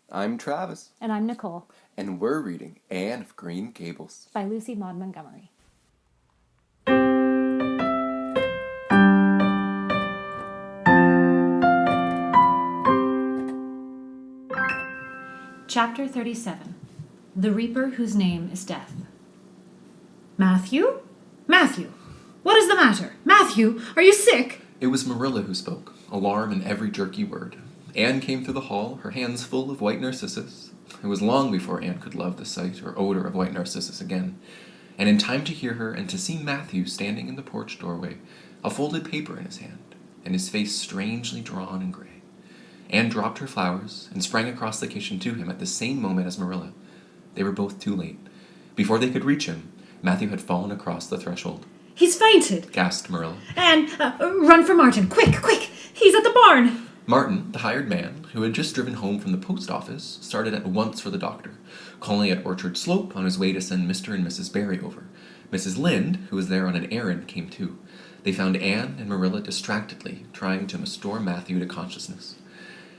I'm Travis. And I'm Nicole. And we're reading Anne of Green Gables by Lucy Maud Montgomery. Chapter 37. The Reaper Whose Name is Death. Matthew? Matthew! What is the matter? Matthew, are you sick? It was Marilla who spoke, alarm in every jerky word. Anne came through the hall, her hands full of white narcissus. It was long before Anne could love the sight or odor of white narcissus again, and in time to hear her and to see Matthew standing in the porch doorway, a folded paper in his hand, and his face strangely drawn and gray. Anne dropped her flowers and sprang across the kitchen to him at the same moment as Marilla. They were both too late. Before they could reach him, Matthew had fallen across the threshold. He's fainted, gasped Marilla. Anne, run for Martin, quick, quick! He's at the barn! Martin, the hired man, who had just driven home from the post office, started at once for the doctor, calling at Orchard Slope on his way to send Mr. and Mrs. Barry over. Mrs. Lynde, who was there on an errand, came too. They found Anne and Marilla distractedly trying to restore Matthew to consciousness.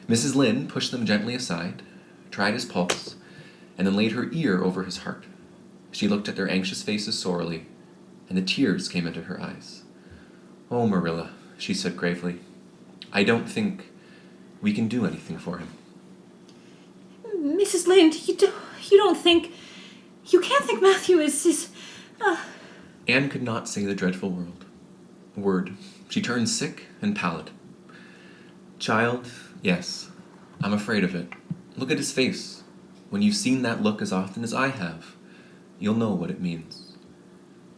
Mrs. Lynde pushed them gently aside, tried his pulse, and then laid her ear over his heart. She looked at their anxious faces sorely, and the tears came into her eyes. "Oh, Marilla," she said gravely, "I don't think we can do anything for him." Mrs. Lynde, you can't think Matthew is. Anne could not say the dreadful word. She turned sick and pallid. "Child, yes, I'm afraid of it. Look at his face. When you've seen that look as often as I have, you'll know what it means."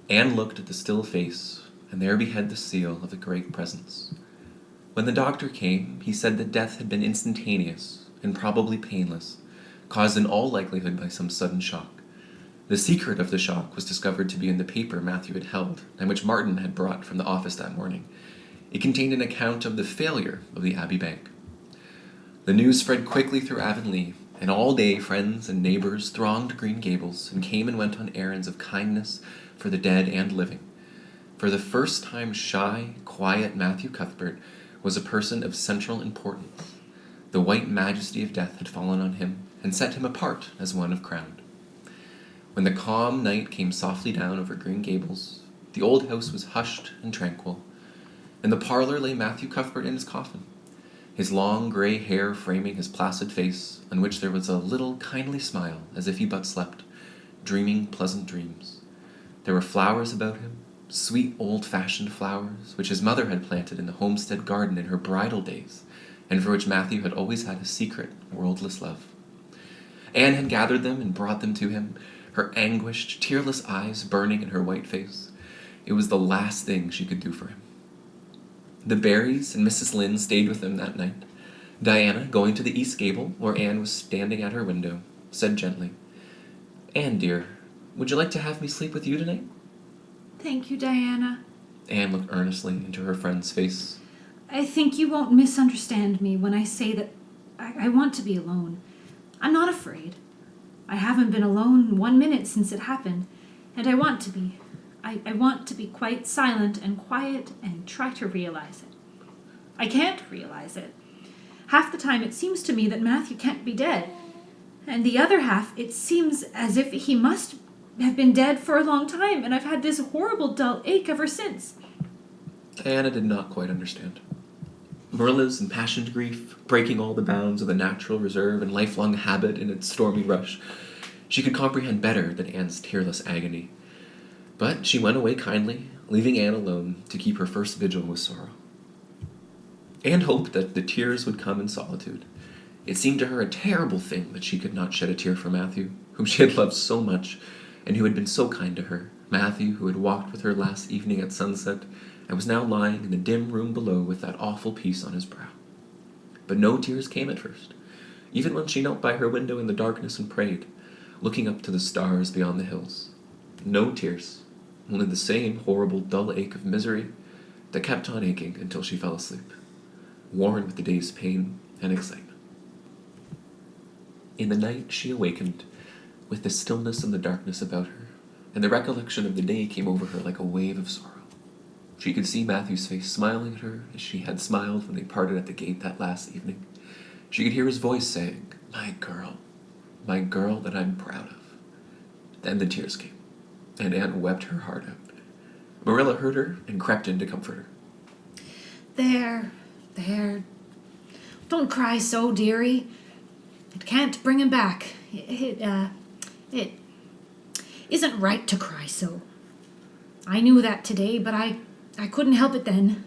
Anne looked at the still face, and there beheld the seal of the great presence. When the doctor came, he said that death had been instantaneous and probably painless, caused in all likelihood by some sudden shock. The secret of the shock was discovered to be in the paper Matthew had held, and which Martin had brought from the office that morning. It contained an account of the failure of the Abbey Bank. The news spread quickly through Avonlea, and all day friends and neighbors thronged Green Gables and came and went on errands of kindness for the dead and living. For the first time, shy, quiet Matthew Cuthbert was a person of central importance. The white majesty of death had fallen on him and set him apart as one of crowned. When the calm night came softly down over Green Gables, the old house was hushed and tranquil. In the parlor lay Matthew Cuthbert in his coffin, his long gray hair framing his placid face, on which there was a little kindly smile as if he but slept, dreaming pleasant dreams. There were flowers about him, sweet old-fashioned flowers, which his mother had planted in the homestead garden in her bridal days, and for which Matthew had always had a secret, worldless love. Anne had gathered them and brought them to him, her anguished, tearless eyes burning in her white face. It was the last thing she could do for him. The Barrys and Mrs. Lynde stayed with them that night. Diana, going to the east gable, where Anne was standing at her window, said gently, "Anne, dear, would you like to have me sleep with you tonight?" Thank you, Diana. Anne looked earnestly into her friend's face. I think you won't misunderstand me when I say that I want to be alone. I'm not afraid. I haven't been alone 1 minute since it happened, and I want to be. I want to be quite silent and quiet and try to realize it. I can't realize it. Half the time it seems to me that Matthew can't be dead, and the other half it seems as if he must have been dead for a long time, and I've had this horrible dull ache ever since. Anna did not quite understand. Marilla's impassioned grief, breaking all the bounds of the natural reserve and lifelong habit in its stormy rush, she could comprehend better than Anne's tearless agony. But she went away kindly, leaving Anne alone to keep her first vigil with sorrow. Anne hoped that the tears would come in solitude. It seemed to her a terrible thing that she could not shed a tear for Matthew, whom she had loved so much, and who had been so kind to her. Matthew, who had walked with her last evening at sunset, and was now lying in the dim room below with that awful peace on his brow. But no tears came at first, even when she knelt by her window in the darkness and prayed, looking up to the stars beyond the hills. No tears, only the same horrible dull ache of misery that kept on aching until she fell asleep, worn with the day's pain and excitement. In the night she awakened with the stillness and the darkness about her, and the recollection of the day came over her like a wave of sorrow. She could see Matthew's face smiling at her as she had smiled when they parted at the gate that last evening. She could hear his voice saying, My girl that I'm proud of. Then the tears came, and Anne wept her heart out. Marilla heard her and crept in to comfort her. There. Don't cry so, dearie. It can't bring him back. It isn't right to cry so. I knew that today, but I couldn't help it then.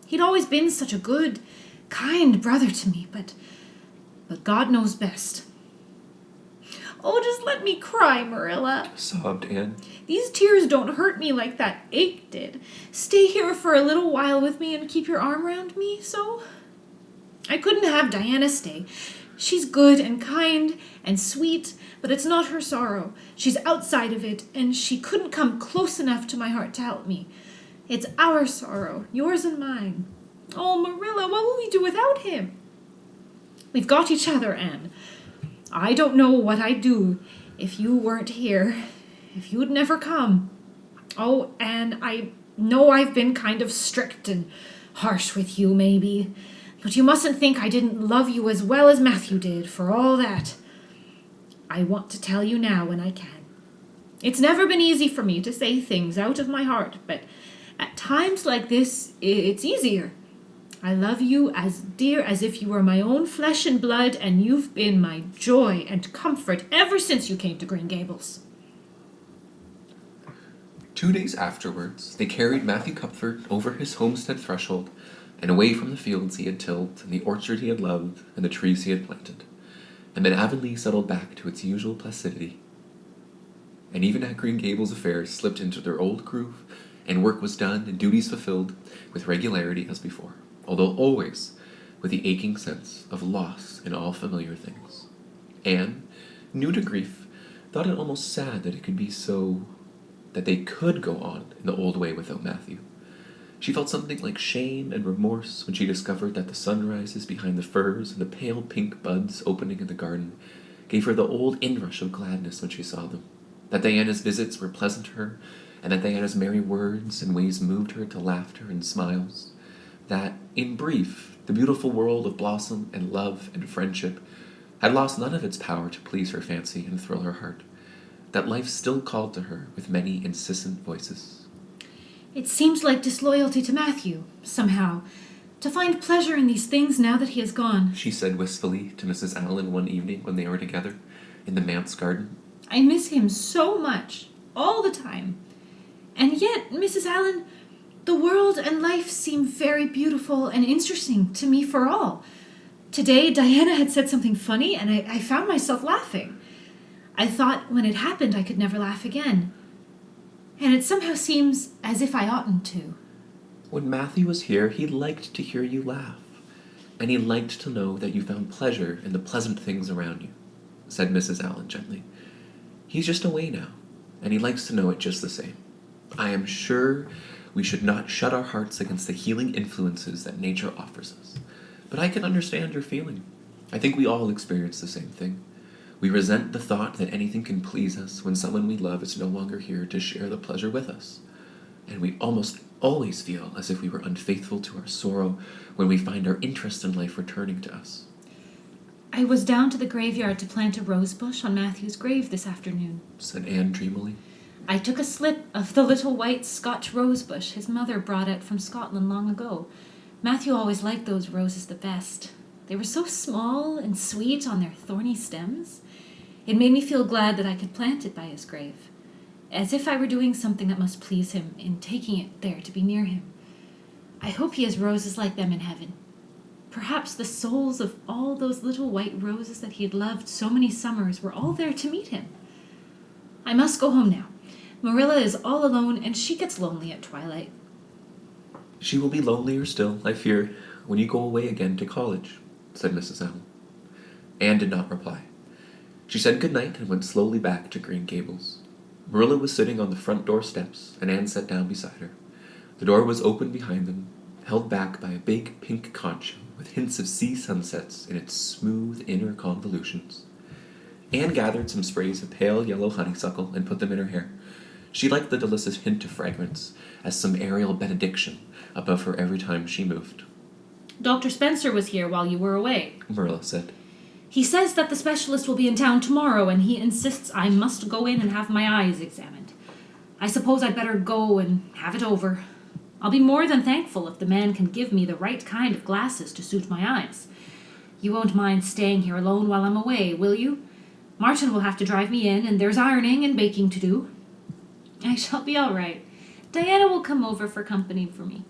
He'd always been such a good, kind brother to me, but God knows best. Oh, just let me cry, Marilla, Sobbed Anne. These tears don't hurt me like that ache did. Stay here for a little while with me and keep your arm around me, so? I couldn't have Diana stay. She's good and kind and sweet, but it's not her sorrow. She's outside of it, and she couldn't come close enough to my heart to help me. It's our sorrow, yours and mine. Oh, Marilla, what will we do without him? We've got each other, Anne. I don't know what I'd do if you weren't here, if you'd never come. Oh, Anne, I know I've been kind of strict and harsh with you, maybe, but you mustn't think I didn't love you as well as Matthew did, for all that. I want to tell you now when I can. It's never been easy for me to say things out of my heart, but at times like this, it's easier. I love you as dear as if you were my own flesh and blood, and you've been my joy and comfort ever since you came to Green Gables. 2 days afterwards, they carried Matthew Cupford over his homestead threshold and away from the fields he had tilled and the orchard he had loved and the trees he had planted, and then Avonlea settled back to its usual placidity. And even at Green Gables, affairs slipped into their old groove, and work was done and duties fulfilled with regularity as before, although always with the aching sense of loss in all familiar things. Anne, new to grief, thought it almost sad that it could be so, that they could go on in the old way without Matthew. She felt something like shame and remorse when she discovered that the sunrises behind the firs and the pale pink buds opening in the garden gave her the old inrush of gladness when she saw them, that Diana's visits were pleasant to her, and that Diana's merry words and ways moved her to laughter and smiles, that, in brief, the beautiful world of blossom and love and friendship had lost none of its power to please her fancy and thrill her heart, that life still called to her with many insistent voices. It seems like disloyalty to Matthew, somehow, to find pleasure in these things now that he is gone. She said wistfully to Mrs. Allen one evening when they were together in the manse garden. I miss him so much, all the time. And yet, Mrs. Allen, the world and life seem very beautiful and interesting to me for all. Today, Diana had said something funny, and I found myself laughing. I thought when it happened I could never laugh again. And it somehow seems as if I oughtn't to. When Matthew was here, he liked to hear you laugh, and he liked to know that you found pleasure in the pleasant things around you, said Mrs. Allen gently. He's just away now, and he likes to know it just the same. I am sure we should not shut our hearts against the healing influences that nature offers us. But I can understand your feeling. I think we all experience the same thing. We resent the thought that anything can please us when someone we love is no longer here to share the pleasure with us. And we almost always feel as if we were unfaithful to our sorrow when we find our interest in life returning to us. I was down to the graveyard to plant a rose bush on Matthew's grave this afternoon, said Anne dreamily. I took a slip of the little white Scotch rose bush his mother brought out from Scotland long ago. Matthew always liked those roses the best. They were so small and sweet on their thorny stems. It made me feel glad that I could plant it by his grave, as if I were doing something that must please him in taking it there to be near him. I hope he has roses like them in heaven. Perhaps the souls of all those little white roses that he had loved so many summers were all there to meet him. I must go home now. Marilla is all alone, and she gets lonely at twilight. She will be lonelier still, I fear, when you go away again to college, said Mrs. Allen. Anne did not reply. She said good night and went slowly back to Green Gables. Marilla was sitting on the front door steps, and Anne sat down beside her. The door was open behind them, held back by a big pink conch with hints of sea sunsets in its smooth inner convolutions. Anne gathered some sprays of pale yellow honeysuckle and put them in her hair. She liked the delicious hint of fragrance, as some aerial benediction above her every time she moved. Dr. Spencer was here while you were away, Marilla said. He says that the specialist will be in town tomorrow, and he insists I must go in and have my eyes examined. I suppose I'd better go and have it over. I'll be more than thankful if the man can give me the right kind of glasses to suit my eyes. You won't mind staying here alone while I'm away, will you? Martin will have to drive me in, and there's ironing and baking to do. I shall be all right. Diana will come over for company for me.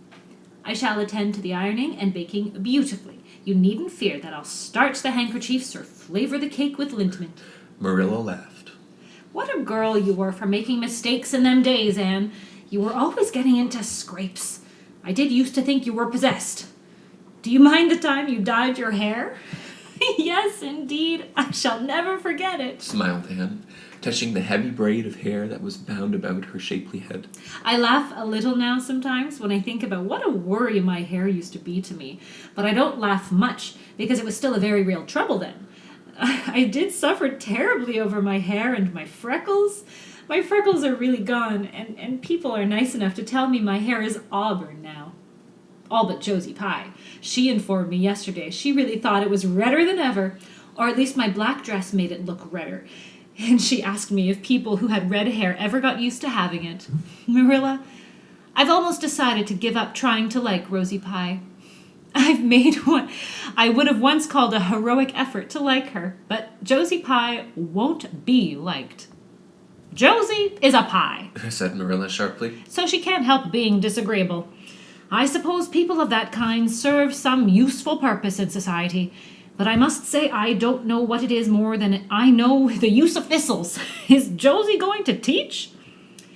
I shall attend to the ironing and baking beautifully. You needn't fear that I'll starch the handkerchiefs or flavor the cake with liniment. Marilla laughed. What a girl you were for making mistakes in them days, Anne. You were always getting into scrapes. I did used to think you were possessed. Do you mind the time you dyed your hair? Yes, indeed. I shall never forget it, Smiled Anne, touching the heavy braid of hair that was bound about her shapely head. I laugh a little now sometimes when I think about what a worry my hair used to be to me, but I don't laugh much because it was still a very real trouble then. I did suffer terribly over my hair and my freckles. My freckles are really gone, and people are nice enough to tell me my hair is auburn now. All but Josie Pye. She informed me yesterday she really thought it was redder than ever, or at least my black dress made it look redder. And she asked me if people who had red hair ever got used to having it. Marilla, I've almost decided to give up trying to like Rosie Pye. I've made what I would have once called a heroic effort to like her, but Josie Pye won't be liked. Josie is a pie, said Marilla sharply. so she can't help being disagreeable. I suppose people of that kind serve some useful purpose in society, but I must say I don't know what it is more than I know the use of thistles. Is Josie going to teach?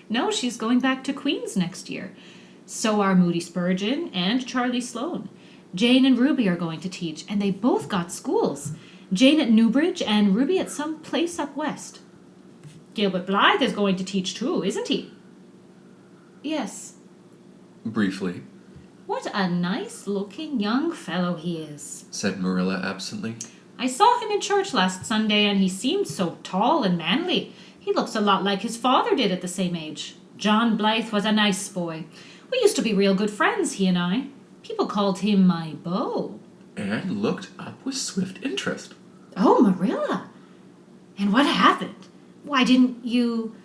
No, she's going back to Queen's next year. So are Moody Spurgeon and Charlie Sloane. Jane and Ruby are going to teach, and they both got schools. Jane at Newbridge and Ruby at some place up west. Gilbert Blythe is going to teach too, isn't he? Yes. Briefly, What a nice-looking young fellow he is, said Marilla absently. I saw him in church last Sunday, and he seemed so tall and manly. He looks a lot like his father did at the same age. John Blythe was a nice boy. We used to be real good friends, he and I. People called him my beau. Anne looked up with swift interest. Oh, Marilla! And what happened? Why didn't you...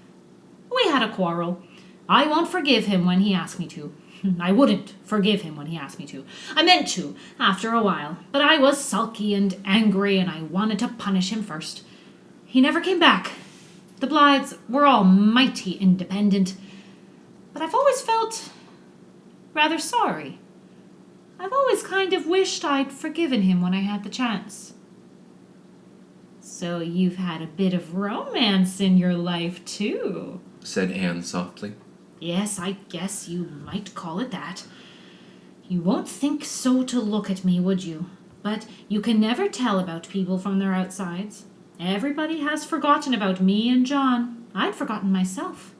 We had a quarrel. I won't forgive him when he asked me to. I wouldn't forgive him when he asked me to. I meant to, after a while, but I was sulky and angry, and I wanted to punish him first. He never came back. The Blythes were all mighty independent, but I've always felt rather sorry. I've always kind of wished I'd forgiven him when I had the chance. So you've had a bit of romance in your life, too, said Anne softly. Yes, I guess you might call it that. You won't think so to look at me, would you? But you can never tell about people from their outsides. Everybody has forgotten about me and John. I'd forgotten myself.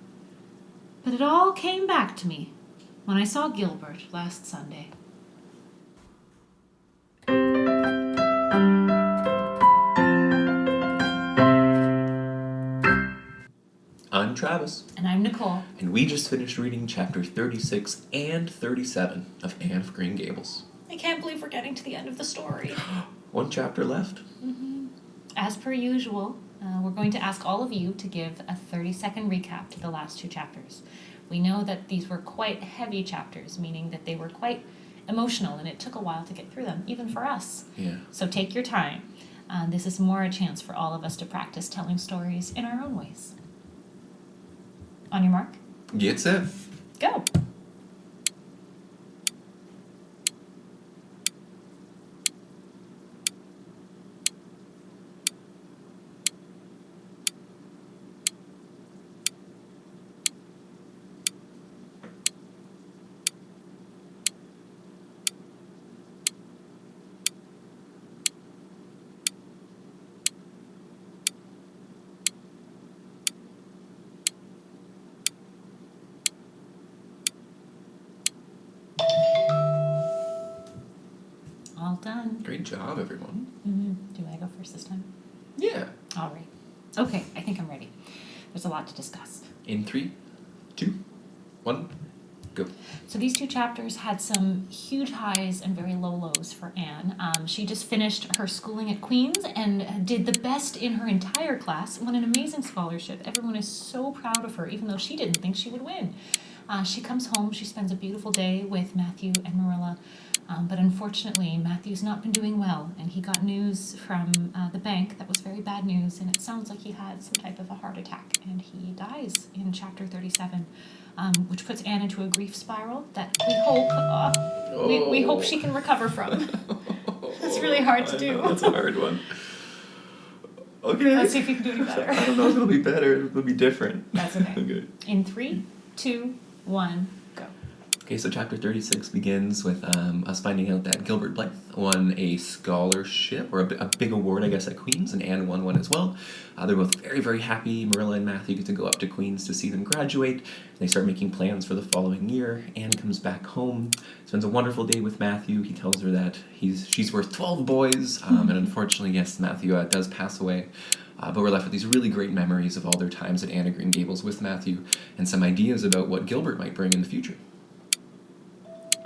But it all came back to me when I saw Gilbert last Sunday. I'm Travis. And I'm Nicole. And we just finished reading chapter 36 and 37 of Anne of Green Gables. I can't believe we're getting to the end of the story. One chapter left. Mm-hmm. As per usual, we're going to ask all of you to give a 30-second recap to the last two chapters. We know that these were quite heavy chapters, meaning that they were quite emotional, and it took a while to get through them, even for us. Yeah. So take your time. This is more a chance for all of us to practice telling stories in our own ways. On your mark? Get set. Go. All done. Great job, everyone. Do I go first this time? Yeah. All right. Okay, I think I'm ready. There's a lot to discuss. In 3, 2, 1. Go. So these two chapters had some huge highs and very low lows for Anne. She just finished her schooling at Queen's and did the best in her entire class, won an amazing scholarship. Everyone is so proud of her, even though she didn't think she would win. She comes home, she spends a beautiful day with Matthew and Marilla, but unfortunately Matthew's not been doing well, and he got news from the bank that was very bad news, and it sounds like he had some type of a heart attack, and he dies in chapter 37. Which puts Anne into a grief spiral that we hope she can recover from. It's really hard to do. That's a hard one. Okay. Let's see if you can do any better. I don't know if it'll be better. It'll be different. That's okay. Okay. In 3, 2, 1, go. Okay, so chapter 36 begins with us finding out that Gilbert Blythe won a scholarship, or a big award, I guess, at Queen's, and Anne won one as well. They're both very, very happy. Marilla and Matthew get to go up to Queen's to see them graduate. They start making plans for the following year. Anne comes back home, spends a wonderful day with Matthew. He tells her that she's worth 12 boys, and unfortunately, yes, Matthew does pass away. But we're left with these really great memories of all their times at Anne of Green Gables with Matthew, and some ideas about what Gilbert might bring in the future.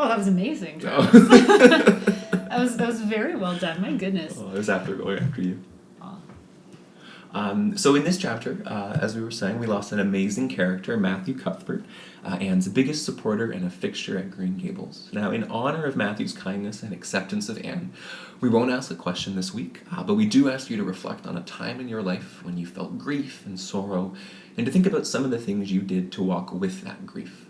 Oh, that was amazing, Travis. that was very well done. My goodness. Oh, it was after you. Oh. So in this chapter, as we were saying, we lost an amazing character, Matthew Cuthbert, Anne's biggest supporter and a fixture at Green Gables. Now, in honor of Matthew's kindness and acceptance of Anne, we won't ask a question this week, but we do ask you to reflect on a time in your life when you felt grief and sorrow, and to think about some of the things you did to walk with that grief.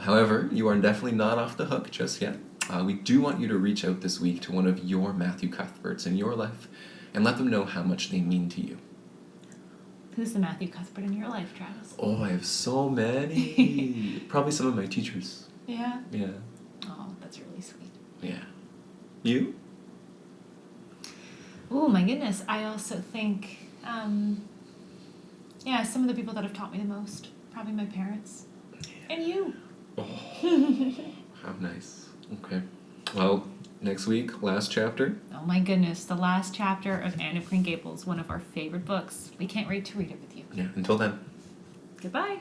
However, you are definitely not off the hook just yet. We do want you to reach out this week to one of your Matthew Cuthberts in your life and let them know how much they mean to you. Who's the Matthew Cuthbert in your life, Travis? Oh, I have so many. Probably some of my teachers. Yeah? Yeah. Oh, that's really sweet. Yeah. You? Oh, my goodness. I also think, some of the people that have taught me the most. Probably my parents. And you. Oh, how nice. Okay. Well, next week, last chapter. Oh my goodness, the last chapter of Anne of Green Gables, one of our favorite books. We can't wait to read it with you. Yeah, until then. Goodbye.